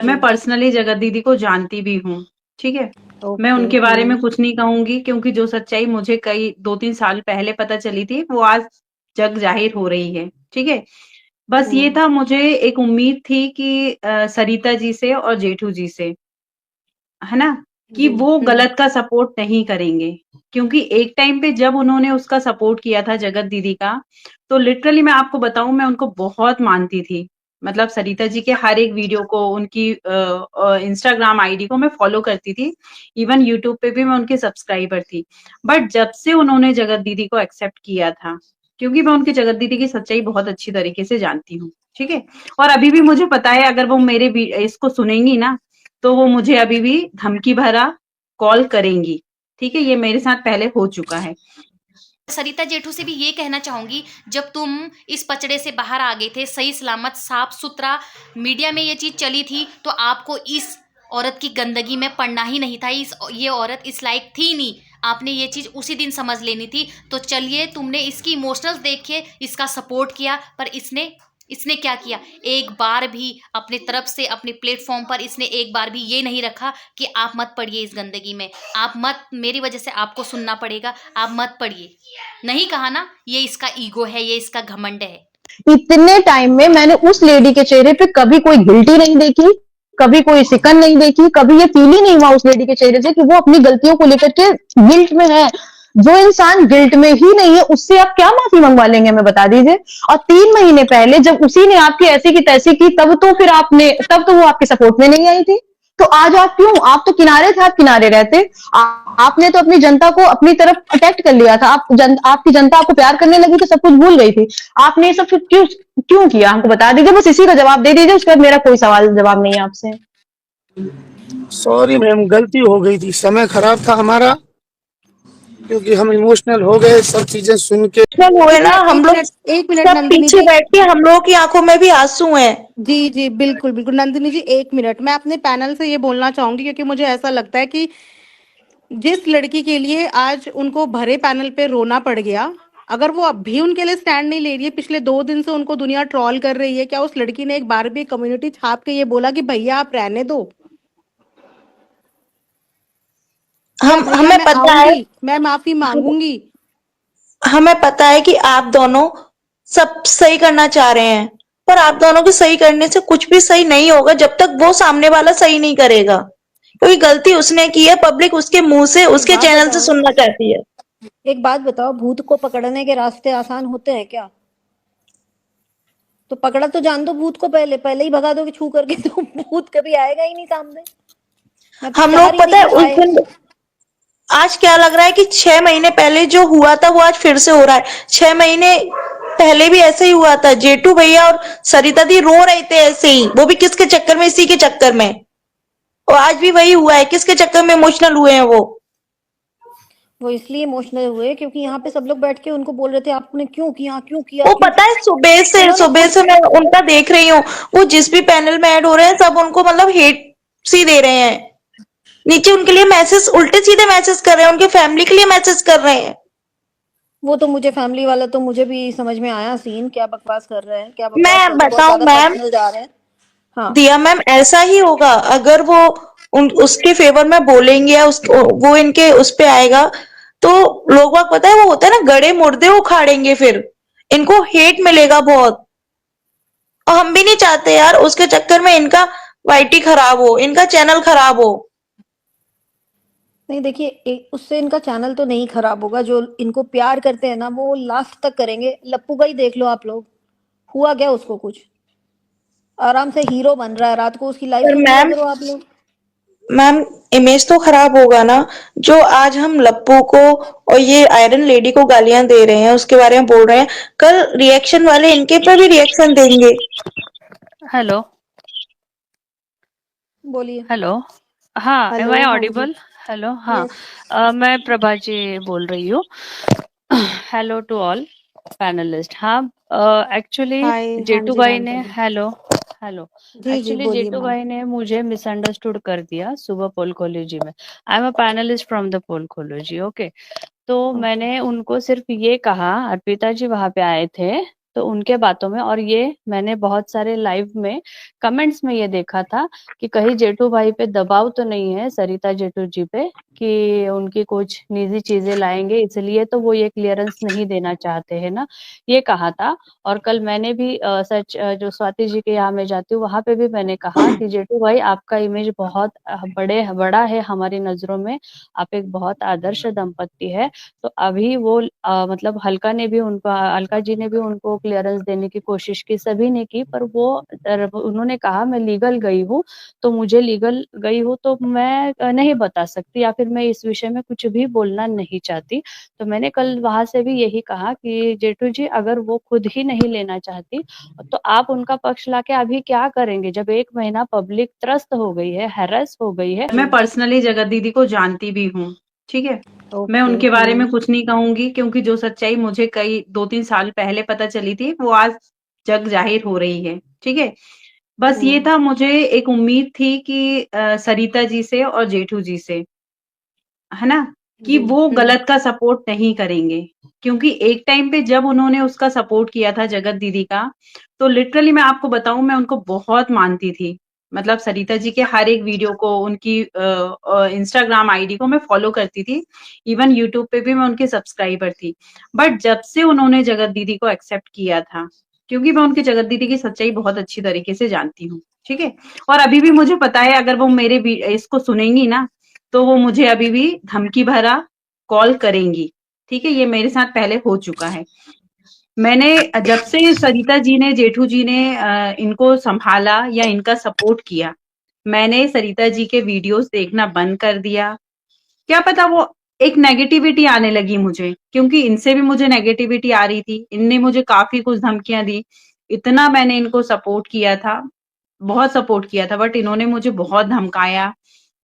मैं पर्सनली जगत दीदी को जानती भी हूँ, ठीक है? मैं ओके। उनके बारे में कुछ नहीं कहूँगी क्योंकि जो सच्चाई मुझे कई 2-3 साल पहले पता चली थी, वो आज जग ज़ाहिर हो रही है, ठीक है? बस ये था मुझे एक उम्मीद थी कि सरिता जी से और जेठू जी से, है ना? कि जी। वो गलत का सपोर्ट नहीं करेंगे। क्योंकि एक टाइम पे जब उन्होंने उसका सपोर्ट किया था जगत दीदी का, तो लिटरली मैं आपको बताऊँ मैं उनको बहुत मानती थी। मतलब सरिता जी के हर एक वीडियो को उनकी इंस्टाग्राम आईडी को मैं फॉलो करती थी। इवन यूट्यूब पे भी मैं उनकी सब्सक्राइबर थी। बट जब से उन्होंने जगत दीदी को एक्सेप्ट किया था, क्योंकि मैं उनकी जगत दीदी की सच्चाई बहुत अच्छी तरीके से जानती हूँ, ठीक है? और अभी भी मुझे पता है अगर वो मेरे इसको सुनेंगी ना, तो वो मुझे अभी भी धमकी भरा कॉल करेंगी, ठीक है? ये मेरे साथ पहले हो चुका है। सरिता जेठू से भी ये कहना चाहूंगी, जब तुम इस पचड़े से बाहर आ गए थे, सही सलामत साफ सुथरा मीडिया में ये चीज चली थी, तो आपको इस औरत की गंदगी में पड़ना ही नहीं था। ये औरत इस लायक थी नहीं। आपने ये चीज उसी दिन समझ लेनी थी। तो चलिए, तुमने इसकी इमोशनल्स देखे, इसका सपोर्ट किया, पर इसने इसने क्या किया? एक बार भी अपने तरफ से अपने प्लेटफॉर्म पर इसने एक बार भी ये नहीं रखा कि आप मत पड़िए इस गंदगी में, आप मत, मेरी वजह से आपको सुनना पड़ेगा, आप मत पड़िए। नहीं कहा ना? ये इसका ईगो है, ये इसका घमंड है। इतने टाइम में मैंने उस लेडी के चेहरे पे कभी कोई गिल्टी नहीं देखी, कभी कोई सिकन नहीं देखी, कभी ये फील ही नहीं हुआ उस लेडी के चेहरे से कि वो अपनी गलतियों को लेकर के गिल्ट में है। जो इंसान गिल्ट में ही नहीं है उससे आप क्या माफी मंगवा लेंगे, हमें बता दीजिए। और 3 महीने पहले जब उसी ने आपकी ऐसी की तैसी की, तब तो वो आपके सपोर्ट में नहीं आई थी। तो आज आप क्यों, आप तो किनारे थे, आप किनारे रहते। आपने तो अपनी जनता को अपनी तरफ अटैक्ट कर लिया था। आपकी जनता आपको प्यार करने लगी तो सब कुछ भूल गई थी। आपने ये सब फिर क्यों क्यों किया, हमको बता दीजिए। बस इसी का जवाब दे दीजिए, उसके बाद मेरा कोई सवाल जवाब नहीं है आपसे। सॉरी मैम, गलती हो गई थी, समय खराब था हमारा, क्योंकि हम इमोशनल हो गए सब चीजें सुन के। हुए एक ना मिनट हम एक लोग, मिनट एक मिनट सब नंदिनी पीछे जी। बैठ के हम लोगों की आंखों में भी आंसू हैं। जी जी बिल्कुल बिल्कुल नंदिनी जी, एक मिनट। मैं अपने पैनल से ये बोलना चाहूंगी क्योंकि मुझे ऐसा लगता है कि जिस लड़की के लिए आज उनको भरे पैनल पे रोना पड़ गया, अगर वो अब भी उनके लिए स्टैंड नहीं ले रही है, पिछले 2 दिन से उनको दुनिया ट्रोल कर रही है, क्या उस लड़की ने एक बार भी कम्युनिटी छाप के ये बोला कि भैया आप रहने दो, या हम भैया हमें मैं पता है, आऊंगी, मैं माफी मांगूंगी? हमें पता है कि आप दोनों सब सही करना चाह रहे हैं, पर आप दोनों के सही करने से कुछ भी सही नहीं होगा जब तक वो सामने वाला सही नहीं करेगा, क्योंकि गलती उसने की है, पब्लिक उसके मुंह से, एक उसके बात चैनल से बताओ, सुनना चाहती है। एक बात बताओ, भूत को पकड़ने के रास्ते आसान होते हैं क्या? तो पकड़ा तो जान दो भूत को, पहले पहले ही भगा दो कि छू करके, तो भूत कभी आएगा ही नहीं सामने। मैं तो हम चाह लोग रही थी पता है कि उस आए। दिन, आज क्या लग रहा है कि 6 महीने पहले जो हुआ था वो आज फिर से हो रहा है। 6 महीने पहले भी ऐसे ही हुआ था, जेठू भैया और सरिता दी रो रहे थे ऐसे ही, वो भी किसके चक्कर में, इसी के चक्कर में। और आज भी वही हुआ है, किसके चक्कर में इमोशनल हुए हैं वो। वो इसलिए इमोशनल हुए क्योंकि यहाँ पे सब लोग बैठ के उनको बोल रहे थे आपने क्यों किया, क्यों किया, वो क्यों पता है, किया। उन्होंने सुबह कुछ, से मैं उनका देख रही हूँ, वो जिस भी पैनल में ऐड हो रहे हैं सब उनको मतलब हेट सी दे रहे हैं। नीचे उनके लिए मैसेज, उल्टे सीधे मैसेज कर रहे हैं, उनके फैमिली के लिए मैसेज कर रहे हैं। वो तो मुझे फैमिली वाला तो मुझे भी समझ में आया सीन, क्या बकवास कर रहे हैं, क्या बकवास मैं कर रहे हैं, बहुत बताऊं ज्यादा मैम, पर्सनल जा रहे हैं। हाँ। दिया मैम, ऐसा ही होगा अगर वो उसके फेवर में बोलेंगे या वो इनके उस पे आएगा, तो लोग बाग पता है वो होता है ना, गड़े मुर्दे उखाड़ेंगे, फिर इनको हेट मिलेगा बहुत। और हम भी नहीं चाहते यार उसके चक्कर में इनका वाईटी खराब हो, इनका चैनल खराब हो। नहीं देखिए, उससे इनका चैनल तो नहीं खराब होगा। जो इनको प्यार करते हैं ना वो लास्ट तक करेंगे। लप्पू का ही देख लो आप लोग, हुआ क्या उसको? कुछ आराम से हीरो बन रहा है, रात को उसकी लाइफ पर सुन लिया मैम, करो आप लोग। इमेज तो खराब होगा ना। जो आज हम लप्पू को और ये आयरन लेडी को गालियां दे रहे हैं, उसके बारे में बोल रहे हैं, कल रिएक्शन वाले इनके पर भी रिएक्शन देंगे। हेलो, बोलिए। हेलो। हाँ, एम हेलो, आई हाँ जी। ऑडिबल? हेलो, हाँ। यस। मैं प्रभा जी बोल रही हूँ। Hello to all panelist. हाँ, एक्चुअली हाय, हाँ जेठू जी भाई मैम ने, बोलिए। Hello, hello. जी जी एक्चुअली बोलिए जेठू मैम। भाई ने मुझे मिसअंडरस्टूड कर दिया सुबह पोल कॉलेजी में। I am a panelist from the poll college, okay. तो ओके। मैंने उनको सिर्फ ये कहा, अर्पिता जी वहां पे आए थे, तो उनके बातों में, और ये मैंने बहुत सारे लाइव में कमेंट्स में ये देखा था कि कहीं जेठू भाई पे दबाव तो नहीं है सरिता जेठू जी पे कि उनकी कुछ निजी चीजें लाएंगे, इसलिए तो वो ये क्लियरेंस नहीं देना चाहते हैं ना, ये कहा था। और कल मैंने भी जो स्वाति जी के यहाँ मैं जाती हूँ वहां पे भी मैंने कहा कि जेठू भाई आपका इमेज बहुत बड़ा है हमारी नजरों में, आप एक बहुत आदर्श दंपत्ति है। तो अभी वो मतलब अलका जी ने भी उनको क्लियरेंस देने की कोशिश की, सभी ने की, पर वो उन्होंने कहा मैं लीगल गई हूँ, तो मुझे लीगल गई हूँ तो मैं नहीं बता सकती, या फिर मैं इस विषय में कुछ भी बोलना नहीं चाहती। तो मैंने कल वहां से भी यही कहा कि जेठू जी अगर वो खुद ही नहीं लेना चाहती तो आप उनका पक्ष लाके अभी क्या करेंगे, जब 1 महीना पब्लिक त्रस्त हो गई है, हैरेस हो गई है। मैं पर्सनली जगत दीदी को जानती भी हूँ, ठीक है। मैं ओके। उनके बारे में कुछ नहीं कहूंगी, क्योंकि जो सच्चाई मुझे कई 2-3 साल पहले पता चली थी वो आज जग जाहिर हो रही है, ठीक है। बस ये था, मुझे एक उम्मीद थी कि सरिता जी से और जेठू जी से, है ना, कि वो गलत का सपोर्ट नहीं करेंगे, क्योंकि एक टाइम पे जब उन्होंने उसका सपोर्ट किया था जगत दीदी का, तो लिटरली मैं आपको बताऊं, मैं उनको बहुत मानती थी। मतलब सरिता जी के हर एक वीडियो को, उनकी इंस्टाग्राम आईडी को मैं फॉलो करती थी, इवन यूट्यूब पे भी मैं उनके सब्सक्राइबर थी। बट जब से उन्होंने जगत दीदी को एक्सेप्ट किया था, क्योंकि मैं उनकी जगत दीदी की सच्चाई बहुत अच्छी तरीके से जानती हूँ, ठीक है। और अभी भी मुझे पता है, अगर वो मेरे इसको सुनेंगी ना, तो वो मुझे अभी भी धमकी भरा कॉल करेंगी, ठीक है। ये मेरे साथ पहले हो चुका है। मैंने जब से सरिता जी ने, जेठू जी ने इनको संभाला या इनका सपोर्ट किया, मैंने सरिता जी के वीडियोस देखना बंद कर दिया। क्या पता वो एक नेगेटिविटी आने लगी मुझे, क्योंकि इनसे भी मुझे नेगेटिविटी आ रही थी। इनने मुझे काफी कुछ धमकियां दी, इतना मैंने इनको सपोर्ट किया था, बहुत सपोर्ट किया था, बट इन्होंने मुझे बहुत धमकाया,